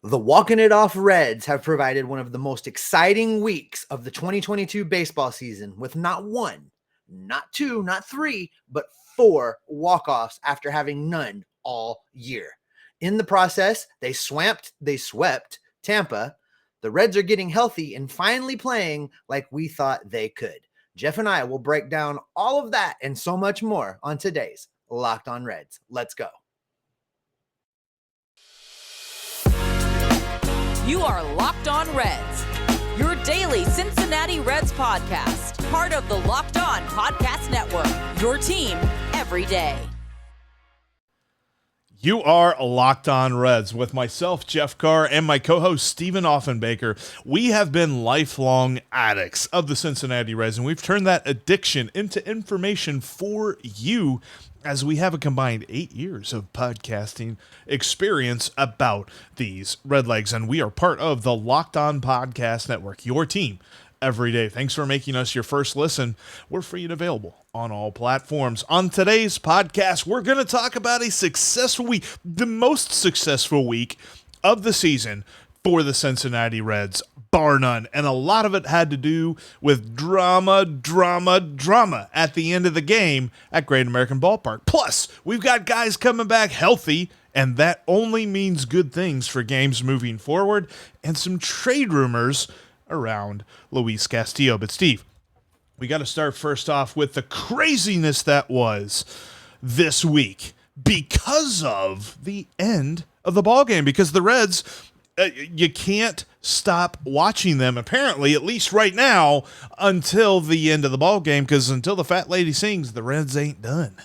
The walking it off Reds have provided one of the most exciting weeks of the 2022 baseball season with not one, not two, not three, but four walk-offs after having none all year. In the process, they swept Tampa. The Reds are getting healthy and finally playing like we thought they could. Jeff and I will break down all of that and so much more on today's Locked On Reds. Let's go. You are Locked On Reds, your daily Cincinnati Reds podcast, part of the Locked On Podcast Network, your team every day. You are Locked On Reds with myself, Jeff Carr, and my co-host, Stephen Offenbaker. We have been lifelong addicts of the Cincinnati Reds, and we've turned that addiction into information for you as we have a combined 8 years of podcasting experience about these Redlegs, and we are part of the Locked On Podcast Network, your team every day. Thanks for making us your first listen. We're free and available on all platforms. On today's podcast, we're going to talk about a successful week, the most successful week of the season for the Cincinnati Reds, bar none. And a lot of it had to do with drama at the end of the game at Great American Ballpark. Plus, we've got guys coming back healthy, and that only means good things for games moving forward, and some trade rumors around Luis Castillo. But Steve, we got to start first off with the craziness that was this week because of the end of the ball game, because the Reds, you can't stop watching them, apparently, at least right now, until the end of the ball game, because until the fat lady sings, the Reds ain't done.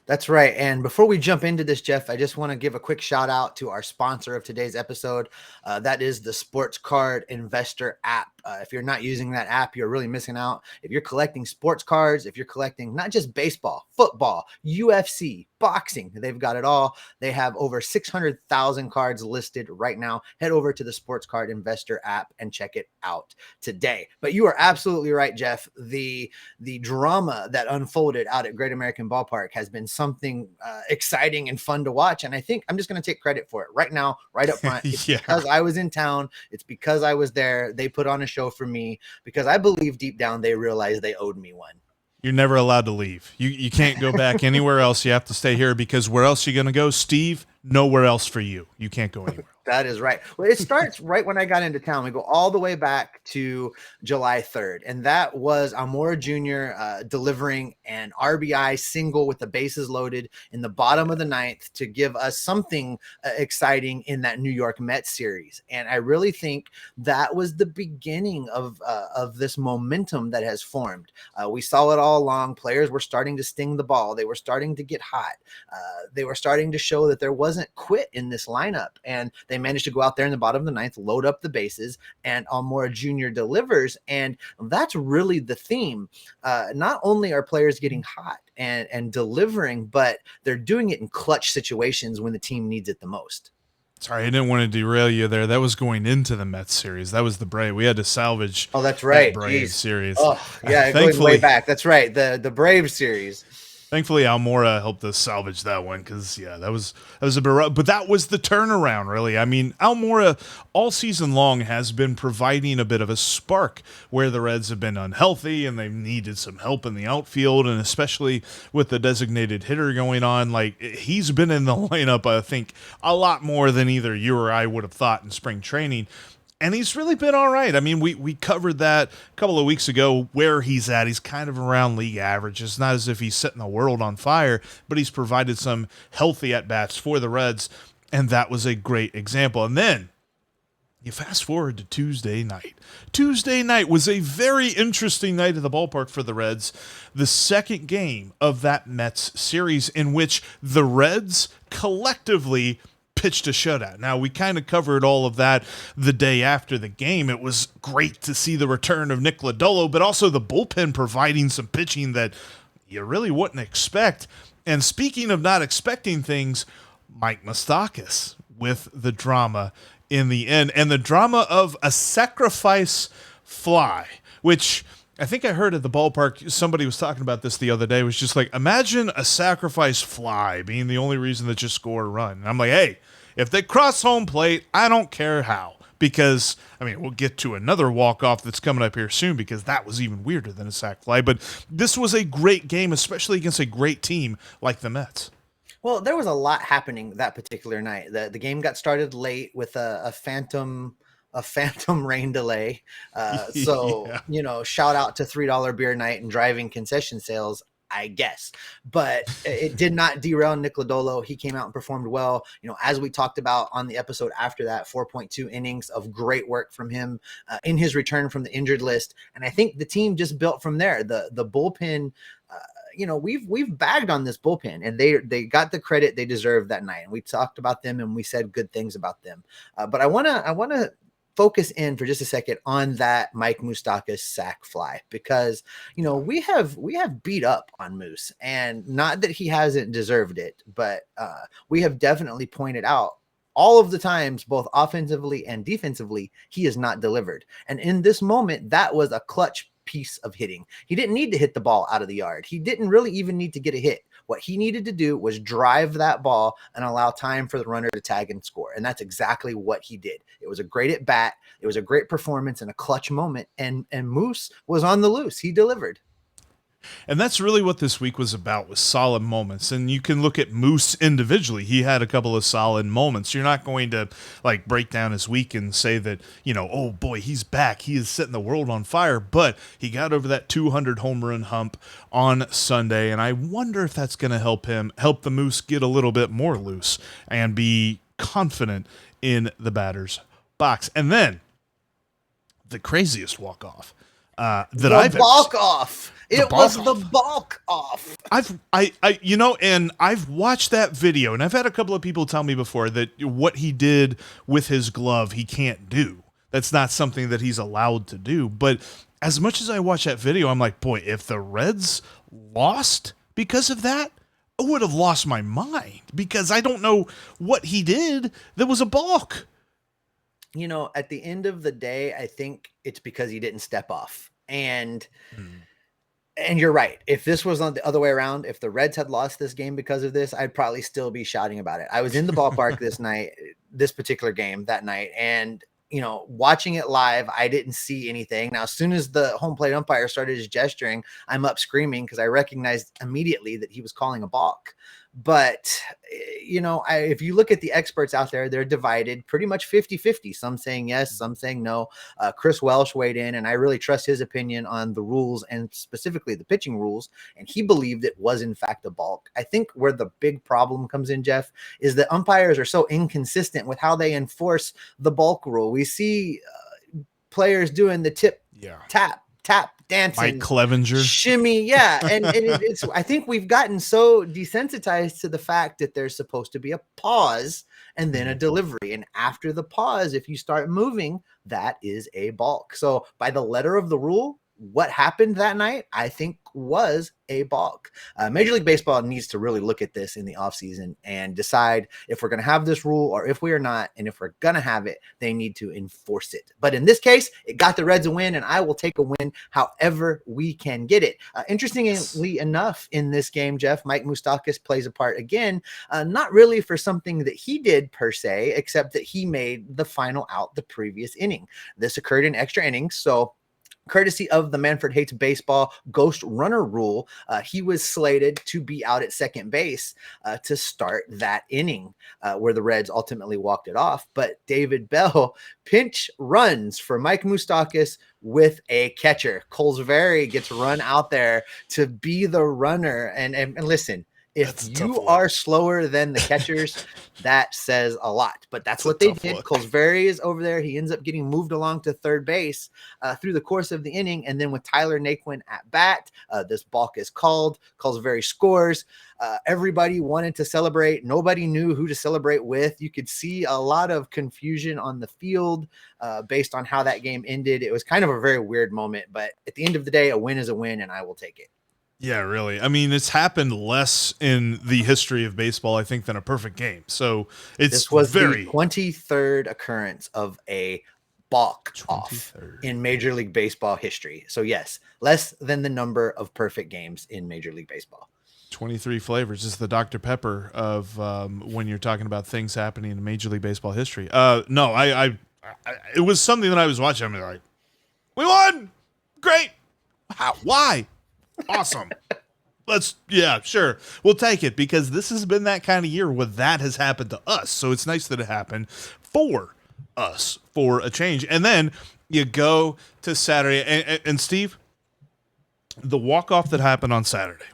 That's right. And before we jump into this, Jeff, I just want to give a quick shout out to our sponsor of today's episode. That is the Sports Card Investor app. If you're not using that app, you're really missing out. If you're collecting sports cards, if you're collecting not just baseball, football, UFC, boxing, they've got it all. They have over 600,000 cards listed right now. Head over to the Sports Card Investor app and check it out today. But you are absolutely right, Jeff. The drama that unfolded out at Great American Ballpark has been something exciting and fun to watch. And I think I'm just going to take credit for it right now, right up front. It's because I was in town. It's because I was there. They put on a show for me because I believe deep down they realized they owed me one. You're never allowed to leave. You can't go back anywhere else. You have to stay here, because where else are you going to go, Steve? Nowhere else for you. You can't go anywhere. That is right. Well, it starts right when I got into town. We go all the way back to July 3rd, and that was Almora Jr. Delivering an RBI single with the bases loaded in the bottom of the ninth to give us something exciting in that New York Mets series. And I really think that was the beginning of this momentum that has formed. We saw it all along. Players were starting to sting the ball. They were starting to get hot. They were starting to show that there wasn't quit in this lineup, and they managed to go out there in the bottom of the ninth, load up the bases, and Almora Jr. delivers. And that's really the theme. Not only are players getting hot and delivering, but they're doing it in clutch situations when the team needs it the most. Sorry, I didn't want to derail you there. That was going into the Mets series. That was the Brave. We had to salvage. Oh, that's right. That Braves series. Oh, yeah, going way back. That's right. The Braves series. Thankfully, Almora helped us salvage that one, because that was a bit rough. But that was the turnaround, really. I mean, Almora all season long has been providing a bit of a spark where the Reds have been unhealthy and they've needed some help in the outfield, and especially with the designated hitter going on. Like, he's been in the lineup, I think, a lot more than either you or I would have thought in spring training. And he's really been all right. I mean, we covered that a couple of weeks ago, where he's at. He's kind of around league average. It's not as if he's setting the world on fire, but he's provided some healthy at-bats for the Reds, and that was a great example. And then you fast forward to Tuesday night. Tuesday night was a very interesting night at the ballpark for the Reds. The second game of that Mets series, in which the Reds collectively pitched a shutout. Now, we kind of covered all of that the day after the game. It was great to see the return of Nick Lodolo, but also the bullpen providing some pitching that you really wouldn't expect. And speaking of not expecting things, Mike Moustakas with the drama in the end, and the drama of a sacrifice fly, which I think I heard at the ballpark, somebody was talking about this the other day, was just like, imagine a sacrifice fly being the only reason that you score a run. And I'm like, hey, If they cross home plate, I don't care how. Because, I mean, we'll get to another walk-off that's coming up here soon because that was even weirder than a sac fly. But this was a great game, especially against a great team like the Mets. Well, there was a lot happening that particular night. The game got started late with a phantom rain delay. So, Yeah. shout out to $3 beer night and driving concession sales, I guess. But it did not derail Nick Lodolo. He came out and performed well. As we talked about on the episode after that, 4.2 innings of great work from him in his return from the injured list. And I think the team just built from there. The bullpen, we've bagged on this bullpen, and they got the credit they deserved that night. And we talked about them and we said good things about them. But I want to focus in for just a second on that Mike Moustakas sac fly, because we have beat up on Moose, and not that he hasn't deserved it, but we have definitely pointed out all of the times, both offensively and defensively, he has not delivered. And in this moment, that was a clutch piece of hitting. He didn't need to hit the ball out of the yard. He didn't really even need to get a hit. What he needed to do was drive that ball and allow time for the runner to tag and score. And that's exactly what he did. It was a great at bat. It was a great performance and a clutch moment. And Moose was on the loose. He delivered. And that's really what this week was about, was solid moments. And you can look at Moose individually. He had a couple of solid moments. You're not going to break down his week and say that, oh boy, he's back. He is setting the world on fire. But he got over that 200 home run hump on Sunday. And I wonder if that's going to help the Moose get a little bit more loose and be confident in the batter's box. And then the craziest walk-off that I've ever seen. It was the balk off. And I've watched that video, and I've had a couple of people tell me before that what he did with his glove, he can't do. That's not something that he's allowed to do. But as much as I watch that video, I'm like, boy, if the Reds lost because of that, I would have lost my mind, because I don't know what he did that was a balk. At the end of the day, I think it's because he didn't step off. And you're right. If this was on the other way around, if the Reds had lost this game because of this, I'd probably still be shouting about it. I was in the ballpark this particular game that night, and watching it live, I didn't see anything. Now, as soon as the home plate umpire started his gesturing, I'm up screaming because I recognized immediately that he was calling a balk. But, if you look at the experts out there, they're divided pretty much 50-50. Some saying yes, some saying no. Chris Welsh weighed in, and I really trust his opinion on the rules and specifically the pitching rules. And he believed it was, in fact, a balk. I think where the big problem comes in, Jeff, is that umpires are so inconsistent with how they enforce the balk rule. We see players doing the tap, dancing, Mike Clevenger, shimmy, yeah, and it's. I think we've gotten so desensitized to the fact that there's supposed to be a pause and then a delivery, and after the pause, if you start moving, that is a balk. So by the letter of the rule, what happened that night, I think, was a balk. Major League Baseball needs to really look at this in the offseason and decide if we're going to have this rule or if we are not. And if we're going to have it, they need to enforce it. But in this case, it got the Reds a win, and I will take a win however we can get it. Interestingly enough, in this game, Jeff, Mike Moustakas plays a part again, not really for something that he did per se, except that he made the final out the previous inning. This occurred in extra innings, so courtesy of the Manfred Hates Baseball ghost runner rule, he was slated to be out at second base to start that inning where the Reds ultimately walked it off. But David Bell pinch runs for Mike Moustakas with a catcher. Colesvary gets run out there to be the runner. And listen, if you are slower than the catchers, that says a lot. But that's what they did. Colesvary is over there. He ends up getting moved along to third base through the course of the inning. And then with Tyler Naquin at bat, this balk is called. Colesvary scores. Everybody wanted to celebrate. Nobody knew who to celebrate with. You could see a lot of confusion on the field based on how that game ended. It was kind of a very weird moment. But at the end of the day, a win is a win, and I will take it. Yeah, really. I mean, it's happened less in the history of baseball, I think, than a perfect game. So this was the 23rd occurrence of a balk off in Major League Baseball history. So yes, less than the number of perfect games in Major League Baseball. 23 flavors is the Dr. Pepper of when you're talking about things happening in Major League Baseball history. No, I it was something that I was watching. I'm like, we won! Great! How? Why? Awesome. Yeah, sure. We'll take it because this has been that kind of year where that has happened to us. So it's nice that it happened for us for a change. And then you go to Saturday. And Steve, the walk-off that happened on Saturday,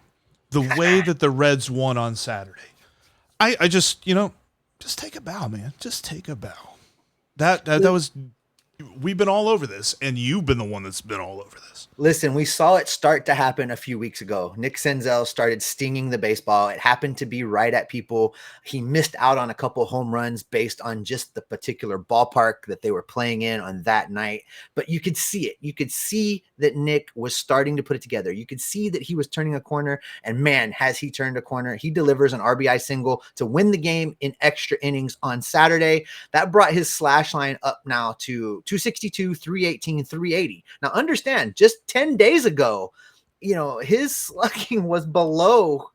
the way that the Reds won on Saturday, I just, just take a bow, man. Just take a bow. That was, we've been all over this, and you've been the one that's been all over this. Listen, we saw it start to happen a few weeks ago. Nick Senzel started stinging the baseball. It happened to be right at people. He missed out on a couple home runs based on just the particular ballpark that they were playing in on that night. But you could see it. You could see that Nick was starting to put it together. You could see that he was turning a corner. And man, has he turned a corner. He delivers an RBI single to win the game in extra innings on Saturday. That brought his slash line up now to 262, 318, 380. Now understand, just 10 days ago, his slugging was below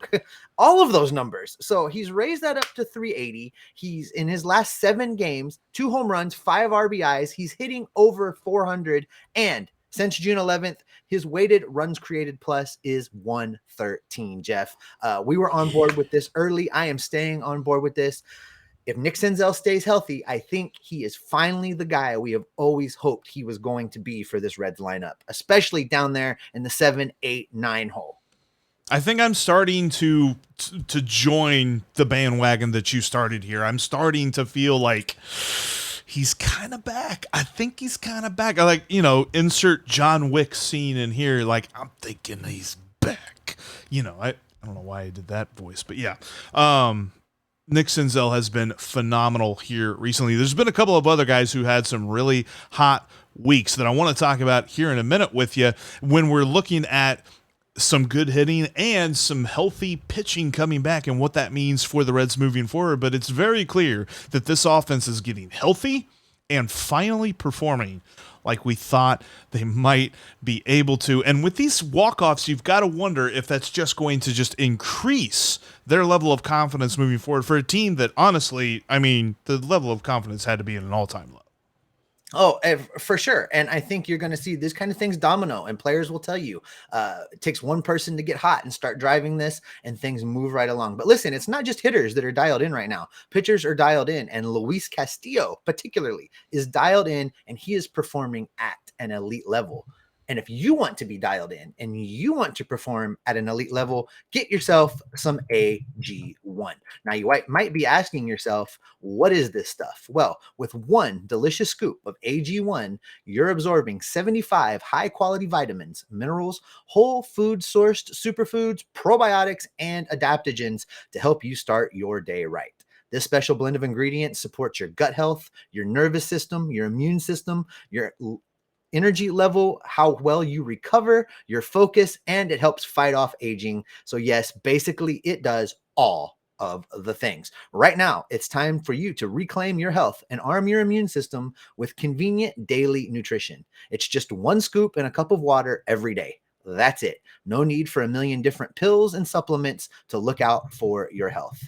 all of those numbers. So he's raised that up to 380. He's in his last 7 games, 2 home runs, 5 RBIs. He's hitting over 400. And since June 11th, his weighted runs created plus is 113, Jeff. We were on board with this early. I am staying on board with this. If Nick Senzel stays healthy, I think he is finally the guy we have always hoped he was going to be for this Reds lineup, especially down there in the 7, 8, 9 hole. I think I'm starting to join the bandwagon that you started here. I'm starting to feel like he's kind of back. I think he's kind of back. I like, insert John Wick scene in here. Like, I'm thinking he's back. I don't know why I did that voice, but yeah. Nick Senzel has been phenomenal here recently. There's been a couple of other guys who had some really hot weeks that I want to talk about here in a minute with you when we're looking at some good hitting and some healthy pitching coming back and what that means for the Reds moving forward. But it's very clear that this offense is getting healthy and finally performing like we thought they might be able to. And with these walk-offs, you've got to wonder if that's just going to just increase their level of confidence moving forward for a team that, honestly, the level of confidence had to be at an all-time low. Oh, for sure. And I think you're going to see this kind of things domino, and players will tell you it takes one person to get hot and start driving this and things move right along. But listen, it's not just hitters that are dialed in right now. Pitchers are dialed in, and Luis Castillo particularly is dialed in, and he is performing at an elite level. And if you want to be dialed in and you want to perform at an elite level, get yourself some AG1. Now, you might be asking yourself, what is this stuff? Well, with one delicious scoop of AG1, you're absorbing 75 high-quality vitamins, minerals, whole food sourced superfoods, probiotics, and adaptogens to help you start your day right. This special blend of ingredients supports your gut health, your nervous system, your immune system, your energy level, how well you recover, your focus, and it helps fight off aging. So yes, basically it does all of the things. Right now, it's time for you to reclaim your health and arm your immune system with convenient daily nutrition. It's just 1 scoop in a cup of water every day. That's it. No need for a million different pills and supplements to look out for your health.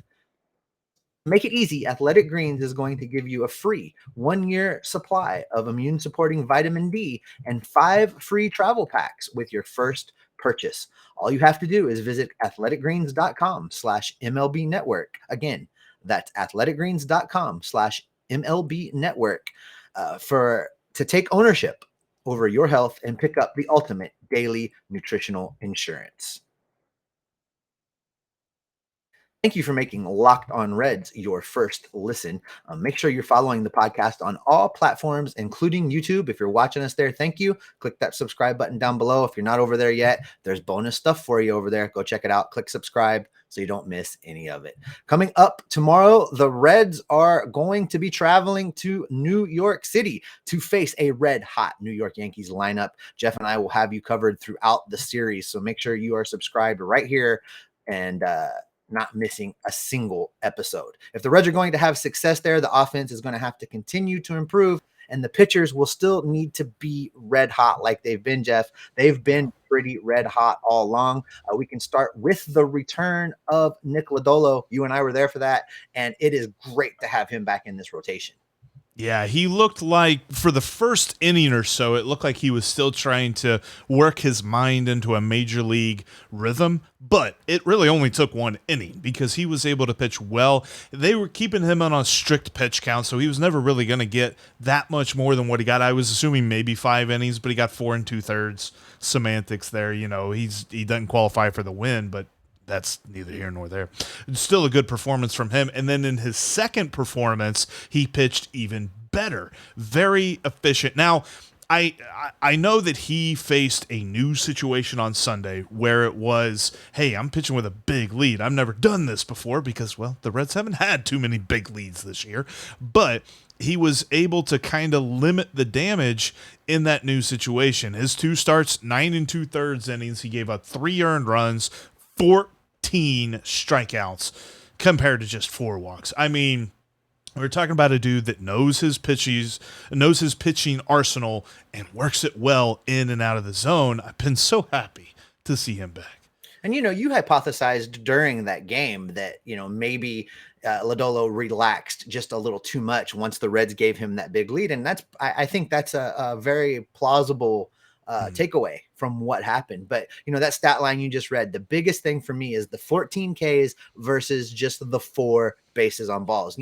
Make it easy. Athletic Greens is going to give you a free 1-year supply of immune supporting vitamin D and 5 free travel packs with your first purchase. All you have to do is visit athleticgreens.com/MLB network. Again, that's athleticgreens.com/MLB network to take ownership over your health and pick up the ultimate daily nutritional insurance. Thank you for making Locked On Reds your first listen. Make sure you're following the podcast on all platforms, including YouTube. If you're watching us there, thank you. Click that subscribe button down below. If you're not over there yet, there's bonus stuff for you over there. Go check it out. Click subscribe so you don't miss any of it. Coming up tomorrow, the Reds are going to be traveling to New York City to face a red-hot New York Yankees lineup. Jeff and I will have you covered throughout the series, so make sure you are subscribed right here and not missing a single episode. If the Reds are going to have success there, the offense is going to have to continue to improve, and the pitchers will still need to be red hot like they've been, Jeff. They've been pretty red hot all along. We can start with the return of Nick Lodolo. You and I were there for that, and it is great to have him back in this rotation. Yeah, he looked like for the first inning or so, it looked like he was still trying to work his mind into a major league rhythm, but it really only took one inning because he was able to pitch well. They were keeping him on a strict pitch count, so he was never really going to get that much more than what he got. I was assuming maybe 5 innings, but he got 4 2/3. Semantics there, he doesn't qualify for the win, but that's neither here nor there. Still a good performance from him. And then in his second performance, he pitched even better. Very efficient. Now, I know that he faced a new situation on Sunday where it was, hey, I'm pitching with a big lead. I've never done this before because, well, the Reds haven't had too many big leads this year. But he was able to kind of limit the damage in that new situation. His 2 starts, 9 2/3 innings. He gave up 3 earned runs, 14 strikeouts compared to just 4 walks. I mean, we're talking about a dude that knows his pitching arsenal and works it well in and out of the zone. I've been so happy to see him back. And, you hypothesized during that game that, maybe Lodolo relaxed just a little too much once the Reds gave him that big lead. And I think that's a very plausible takeaway from what happened. But, that stat line you just read, the biggest thing for me is the 14 Ks versus just the 4 bases on balls.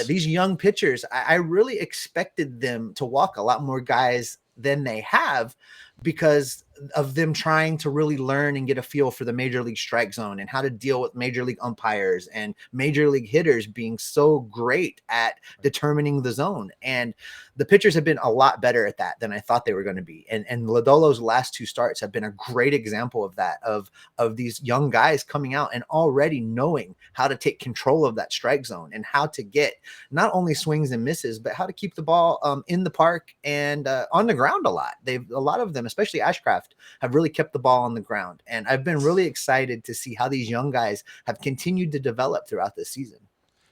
These young pitchers, I really expected them to walk a lot more guys than they have because of them trying to really learn and get a feel for the major league strike zone and how to deal with major league umpires and major league hitters being so great at determining the zone. And the pitchers have been a lot better at that than I thought they were going to be. And Lodolo's last 2 starts have been a great example of that, of these young guys coming out and already knowing how to take control of that strike zone and how to get not only swings and misses, but how to keep the ball in the park and on the ground a lot. A lot of them, especially Ashcraft, have really kept the ball on the ground. And I've been really excited to see how these young guys have continued to develop throughout this season.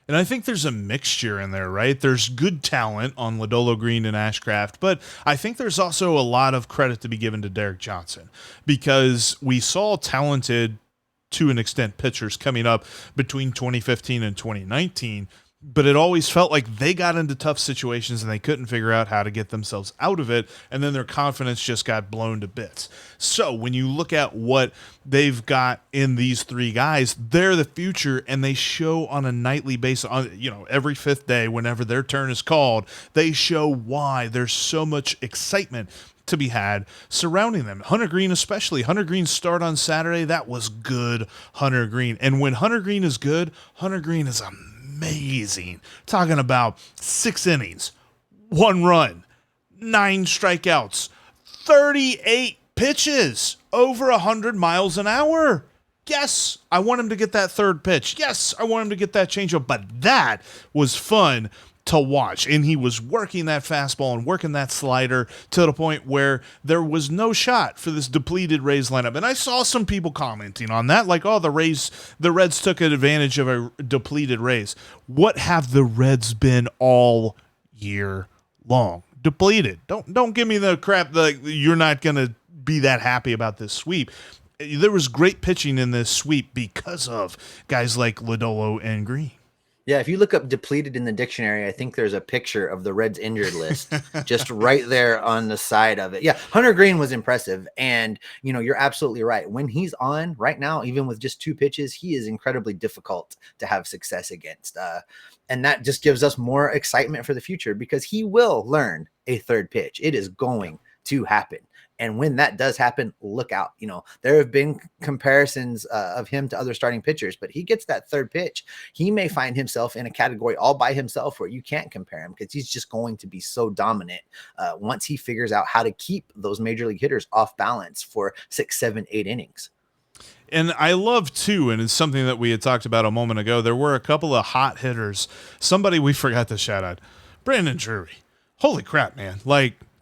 And I think there's a mixture in there, right? There's good talent on Lodolo, Greene, and Ashcraft, but I think there's also a lot of credit to be given to Derek Johnson because we saw talented, to an extent, pitchers coming up between 2015 and 2019, but it always felt like they got into tough situations and they couldn't figure out how to get themselves out of it, and then their confidence just got blown to bits. So when you look at what they've got in these 3 guys, they're the future, and they show on a nightly basis, on every 5th day, whenever their turn is called, they show why there's so much excitement to be had surrounding them. Hunter Greene especially. Hunter Greene's start on Saturday, that was good Hunter Greene. And when Hunter Greene is good, Hunter Greene is amazing. Talking about 6 innings, 1 run, 9 strikeouts, 38 pitches, over 100 miles an hour. Yes, I want him to get that 3rd pitch. Yes, I want him to get that changeup. But that was fun to watch, and he was working that fastball and working that slider to the point where there was no shot for this depleted Rays lineup. And I saw some people commenting on that, like, oh, the Reds took advantage of a depleted Rays. What have the Reds been all year long? Depleted. Don't give me the crap that you're not going to be that happy about this sweep. There was great pitching in this sweep because of guys like Lodolo and Greene. Yeah, if you look up depleted in the dictionary, I think there's a picture of the Reds injured list just right there on the side of it. Yeah, Hunter Greene was impressive. And, you're absolutely right. When he's on right now, even with just 2 pitches, he is incredibly difficult to have success against. And that just gives us more excitement for the future because he will learn a 3rd pitch. It is going to happen. And when that does happen, look out. There have been comparisons of him to other starting pitchers, but he gets that 3rd pitch. He may find himself in a category all by himself where you can't compare him because he's just going to be so dominant once he figures out how to keep those major league hitters off balance for 6, 7, 8 innings. And I love, too, and it's something that we had talked about a moment ago, there were a couple of hot hitters. Somebody we forgot to shout out, Brandon Drury. Holy crap, man.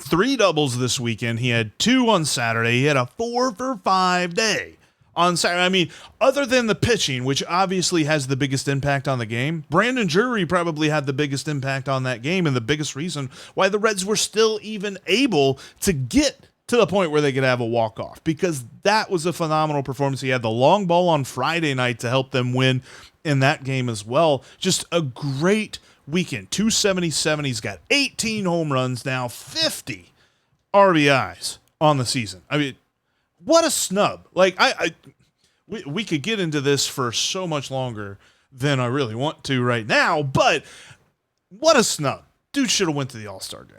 3 doubles this weekend. He had 2 on Saturday. He had a 4 for 5 day on Saturday. I mean, other than the pitching, which obviously has the biggest impact on the game, Brandon Drury probably had the biggest impact on that game and the biggest reason why the Reds were still even able to get to the point where they could have a walk-off, because that was a phenomenal performance. He had the long ball on Friday night to help them win in that game as well. Just a great weekend. 277. He's got 18 home runs now, 50 RBIs on the season. I mean, what a snub. Like, we could get into this for so much longer than I really want to right now, but what a snub. Dude should have went to the All-Star game.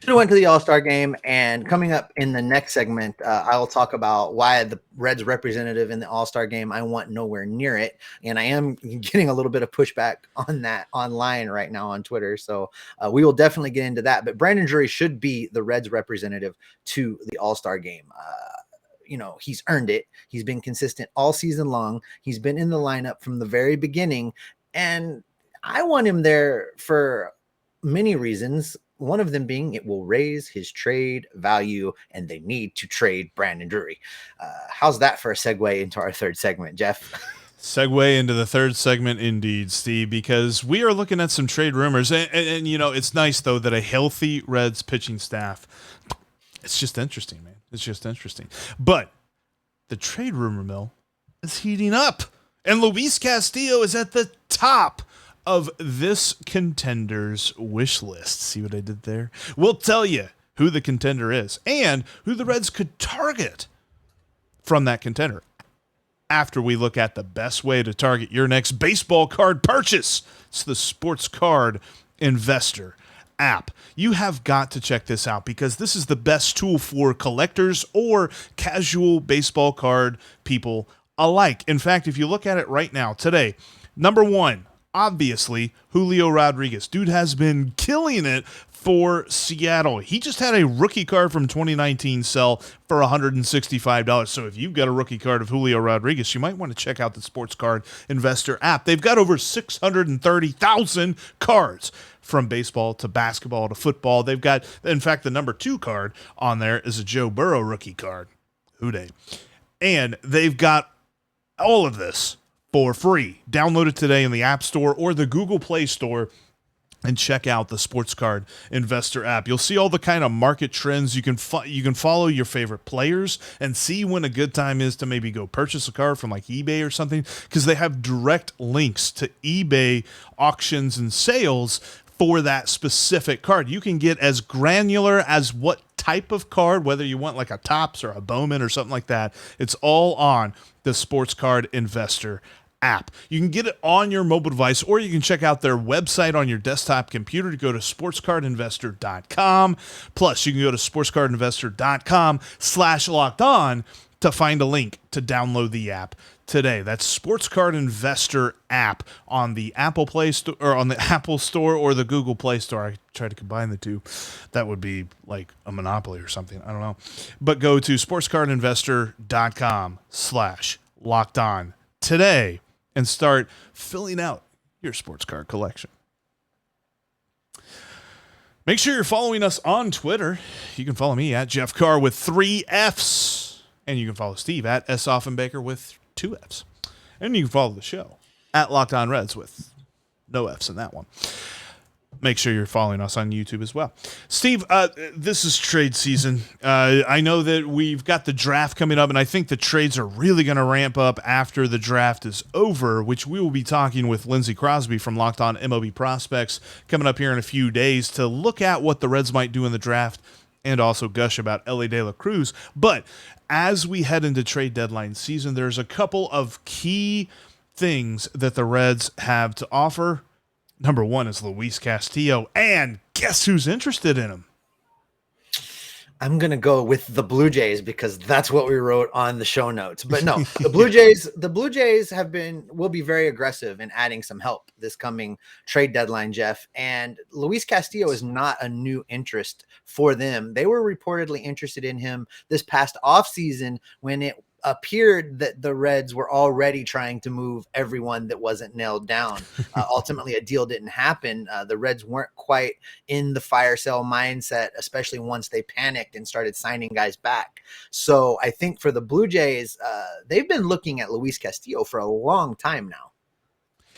Should have went to the All-Star game. And coming up in the next segment, I'll talk about why the Reds representative in the All-Star game I want nowhere near it. And I am getting a little bit of pushback on that online right now on Twitter. So we will definitely get into that. But Brandon Drury should be the Reds representative to the All-Star game. He's earned it. He's been consistent all season long. He's been in the lineup from the very beginning. And I want him there for many reasons. One of them being it will raise his trade value, and they need to trade Brandon Drury. How's that for a segue into our third segment, Jeff? Segue into the third segment indeed, Steve, because we are looking at some trade rumors. And it's nice, though, that a healthy Reds pitching staff, it's just interesting, man. It's just interesting. But the trade rumor mill is heating up, and Luis Castillo is at the top of this contender's wish list. See what I did there? We'll tell you who the contender is and who the Reds could target from that contender after we look at the best way to target your next baseball card purchase. It's the Sports Card Investor app. You have got to check this out, because this is the best tool for collectors or casual baseball card people alike. In fact, if you look at it right now, today, number one, obviously, Julio Rodriguez. Dude has been killing it for Seattle. He just had a rookie card from 2019 sell for $165. So if you've got a rookie card of Julio Rodriguez, you might want to check out the Sports Card Investor app. They've got over 630,000 cards, from baseball to basketball to football. They've got, in fact, the number 2 card on there is a Joe Burrow rookie card. Who dey? And they've got all of this for free. Download it today in the App Store or the Google Play Store and check out the Sports Card Investor app. You'll see all the kind of market trends. You can follow your favorite players and see when a good time is to maybe go purchase a card from like eBay or something, because they have direct links to eBay auctions and sales for that specific card. You can get as granular as what type of card, whether you want like a Topps or a Bowman or something like that. It's all on the Sports Card Investor app. You can get it on your mobile device, or you can check out their website on your desktop computer to go to sportscardinvestor.com. Plus, you can go to sportscardinvestor.com/locked-on to find a link to download the app today. That's Sports Card Investor app on the Apple Play Store, or on the Apple Store or the Google Play Store. I try to combine the two. That would be like a monopoly or something. I don't know. But go to sportscardinvestor.com/locked-on today and start filling out your sports card collection. Make sure you're following us on Twitter. You can follow me at Jeff Carr with 3 Fs. And you can follow Steve at S. Offenbaker with 2 Fs. And you can follow the show at Locked On Reds with no Fs in that one. Make sure you're following us on YouTube as well. Steve, this is trade season. I know that we've got the draft coming up, and I think the trades are really going to ramp up after the draft is over, which we will be talking with Lindsey Crosby from Locked On MLB Prospects coming up here in a few days to look at what the Reds might do in the draft and also gush about Elly De La Cruz. But as we head into trade deadline season, there's a couple of key things that the Reds have to offer. Number one is Luis Castillo, and guess who's interested in him? I'm going to go with the Blue Jays because that's what we wrote on the show notes. But no, the Blue Jays will be very aggressive in adding some help this coming trade deadline, Jeff. And Luis Castillo is not a new interest for them. They were reportedly interested in him this past offseason when it appeared that the Reds were already trying to move everyone that wasn't nailed down. Ultimately, a deal didn't happen. The Reds weren't quite in the fire sale mindset, especially once they panicked and started signing guys back. So I think for the Blue Jays, they've been looking at Luis Castillo for a long time now.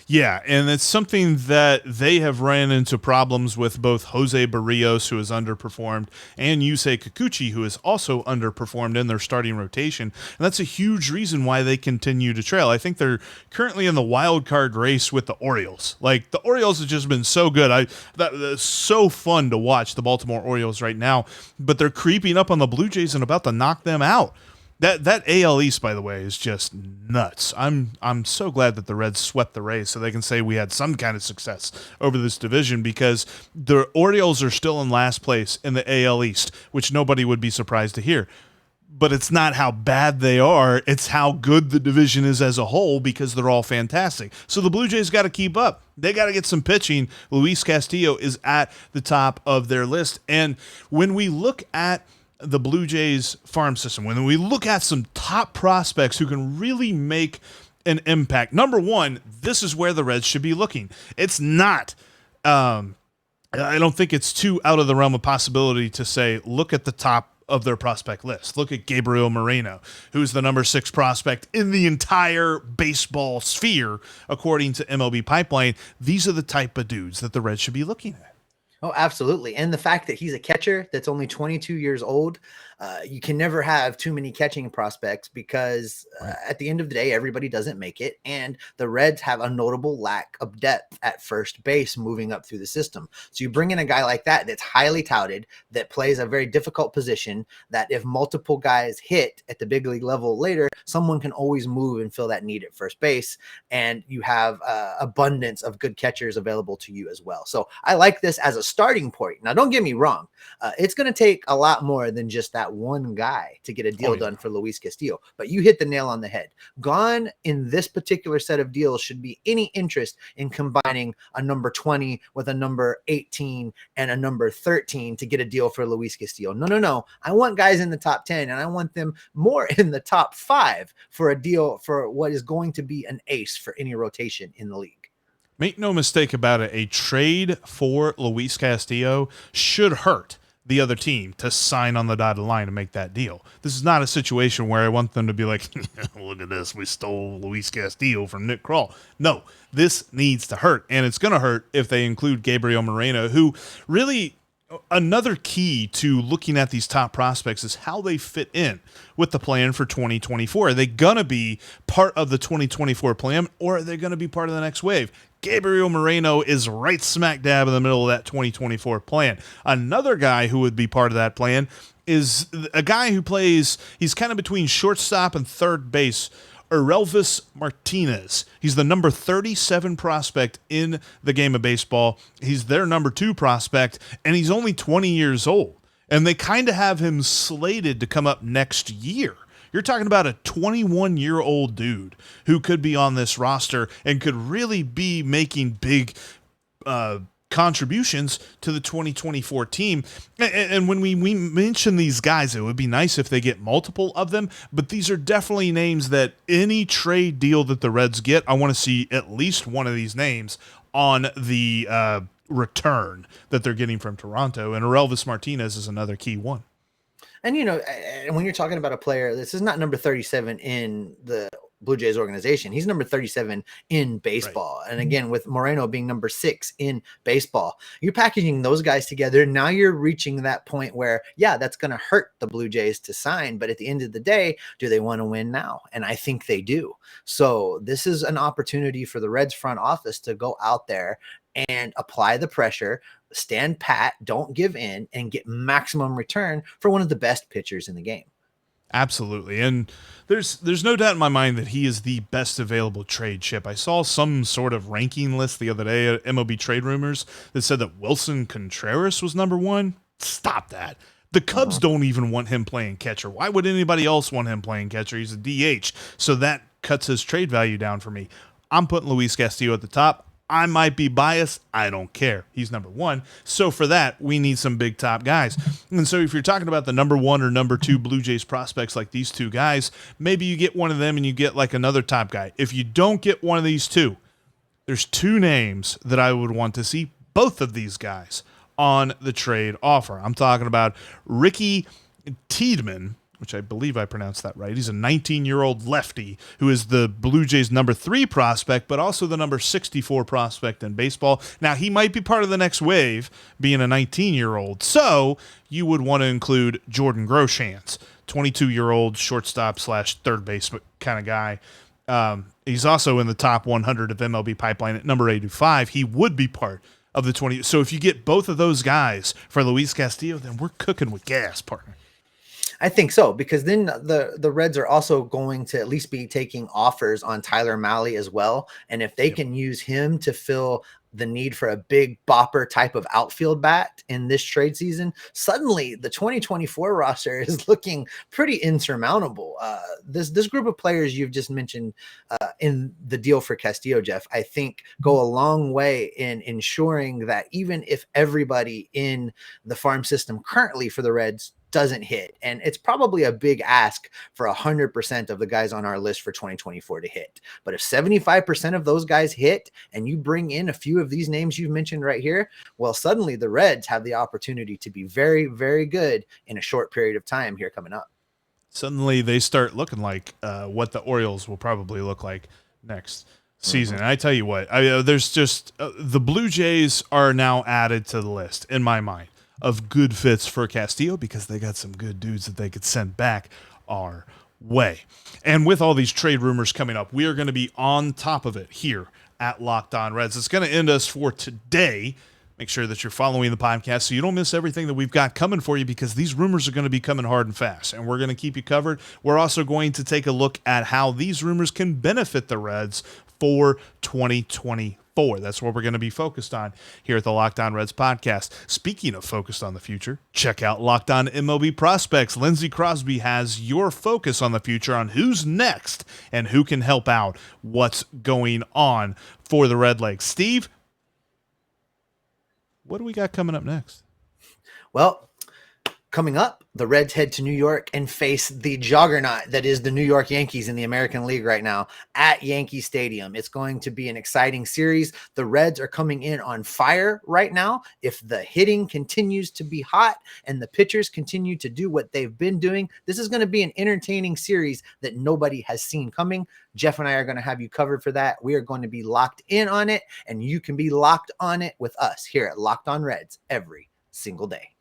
Yeah, and it's something that they have ran into problems with both Jose Barrios, who has underperformed, and Yusei Kikuchi, who has also underperformed in their starting rotation. And that's a huge reason why they continue to trail. I think they're currently in the wild card race with the Orioles. Like, the Orioles have just been so good. That's so fun to watch the Baltimore Orioles right now, but they're creeping up on the Blue Jays and about to knock them out. That AL East, by the way, is just nuts. I'm so glad that the Reds swept the Rays so they can say we had some kind of success over this division, because the Orioles are still in last place in the AL East, which nobody would be surprised to hear. But it's not how bad they are, it's how good the division is as a whole, because they're all fantastic. So the Blue Jays got to keep up. They got to get some pitching. Luis Castillo is at the top of their list. And when we look at the Blue Jays farm system, when we look at some top prospects who can really make an impact, number one, this is where the Reds should be looking. It's not, I don't think it's too out of the realm of possibility to say, look at the top of their prospect list. Look at Gabriel Moreno, who's the number 6 prospect in the entire baseball sphere, according to MLB Pipeline. These are the type of dudes that the Reds should be looking at. Oh, absolutely. And the fact that he's a catcher that's only 22 years old, you can never have too many catching prospects, because at the end of the day, everybody doesn't make it. And the Reds have a notable lack of depth at first base moving up through the system. So you bring in a guy like that that's highly touted, that plays a very difficult position, that if multiple guys hit at the big league level later, someone can always move and fill that need at first base. And you have abundance of good catchers available to you as well. So I like this as a starting point. Now, don't get me wrong. It's going to take a lot more than just that one guy to get a deal done for Luis Castillo. But you hit the nail on the head. Gone in this particular set of deals should be any interest in combining a number 20 with a number 18 and a number 13 to get a deal for Luis Castillo. No. I want guys in the top 10, and I want them more in the top 5 for a deal for what is going to be an ace for any rotation in the league. Make no mistake about it, a trade for Luis Castillo should hurt the other team to sign on the dotted line and make that deal. This is not a situation where I want them to be like, look at this, we stole Luis Castillo from Nick Kroll. No, this needs to hurt, and it's going to hurt if they include Gabriel Moreno, who really, another key to looking at these top prospects is how they fit in with the plan for 2024. Are they going to be part of the 2024 plan, or are they going to be part of the next wave? Gabriel Moreno is right smack dab in the middle of that 2024 plan. Another guy who would be part of that plan is a guy who plays, he's kind of between shortstop and third base, Elvis Martinez. He's the number 37 prospect in the game of baseball. He's their number 2 prospect, and he's only 20 years old. And they kind of have him slated to come up next year. You're talking about a 21-year-old dude who could be on this roster and could really be making big contributions to the 2024 team. And when we mention these guys, it would be nice if they get multiple of them, but these are definitely names that any trade deal that the Reds get, I want to see at least one of these names on the return that they're getting from Toronto, and Elvis Martinez is another key one. And, when you're talking about a player, this is not number 37 in the Blue Jays organization. He's number 37 in baseball. Right. And again, with Moreno being number 6 in baseball, you're packaging those guys together. Now you're reaching that point where, yeah, that's going to hurt the Blue Jays to sign. But at the end of the day, do they want to win now? And I think they do. So this is an opportunity for the Reds front office to go out there and apply the pressure, stand pat, don't give in, and get maximum return for one of the best pitchers in the game. Absolutely. And there's no doubt in my mind that he is the best available trade chip. I saw some sort of ranking list the other day at MLB Trade Rumors that said that Wilson Contreras was number 1. Stop that. The Cubs don't even want him playing catcher. Why would anybody else want him playing catcher? He's a DH. So that cuts his trade value down for me. I'm putting Luis Castillo at the top. I might be biased. I don't care. He's number 1. So for that, we need some big top guys. And so if you're talking about the number 1 or number 2 Blue Jays prospects like these 2 guys, maybe you get one of them and you get like another top guy. If you don't get one of these 2, there's 2 names that I would want to see both of these guys on the trade offer. I'm talking about Ricky Tiedemann, which I believe I pronounced that right. He's a 19-year-old lefty who is the Blue Jays' number 3 prospect, but also the number 64 prospect in baseball. Now, he might be part of the next wave, being a 19-year-old. So you would want to include Jordan Groshans, 22-year-old shortstop / third base kind of guy. He's also in the top 100 of MLB pipeline at number 85. He would be part of the 20. So if you get both of those guys for Luis Castillo, then we're cooking with gas, partner. I think so, because then the Reds are also going to at least be taking offers on Tyler Mahle as well. And if they can use him to fill the need for a big bopper type of outfield bat in this trade season, suddenly the 2024 roster is looking pretty insurmountable. This group of players you've just mentioned in the deal for Castillo, Jeff, I think go a long way in ensuring that even if everybody in the farm system currently for the Reds doesn't hit, and it's probably a big ask for 100% of the guys on our list for 2024 to hit, but if 75% of those guys hit and you bring in a few of these names you've mentioned right here, well, suddenly the Reds have the opportunity to be very, very good in a short period of time here coming up. Suddenly they start looking like what the Orioles will probably look like next season. And I tell you what, there's just the Blue Jays are now added to the list in my mind of good fits for Castillo because they got some good dudes that they could send back our way. And with all these trade rumors coming up, we are going to be on top of it here at Locked On Reds. It's going to end us for today. Make sure that you're following the podcast so you don't miss everything that we've got coming for you, because these rumors are going to be coming hard and fast, and we're going to keep you covered. We're also going to take a look at how these rumors can benefit the Reds for 2024. That's what we're going to be focused on here at the Locked On Reds podcast. Speaking of focused on the future, check out Locked On MLB Prospects. Lindsey Crosby has your focus on the future, on who's next and who can help out what's going on for the Redlegs. Steve, what do we got coming up next? Well, coming up, the Reds head to New York and face the juggernaut that is the New York Yankees in the American League right now at Yankee Stadium. It's going to be an exciting series. The Reds are coming in on fire right now. If the hitting continues to be hot and the pitchers continue to do what they've been doing, this is going to be an entertaining series that nobody has seen coming. Jeff and I are going to have you covered for that. We are going to be locked in on it, and you can be locked on it with us here at Locked On Reds every single day.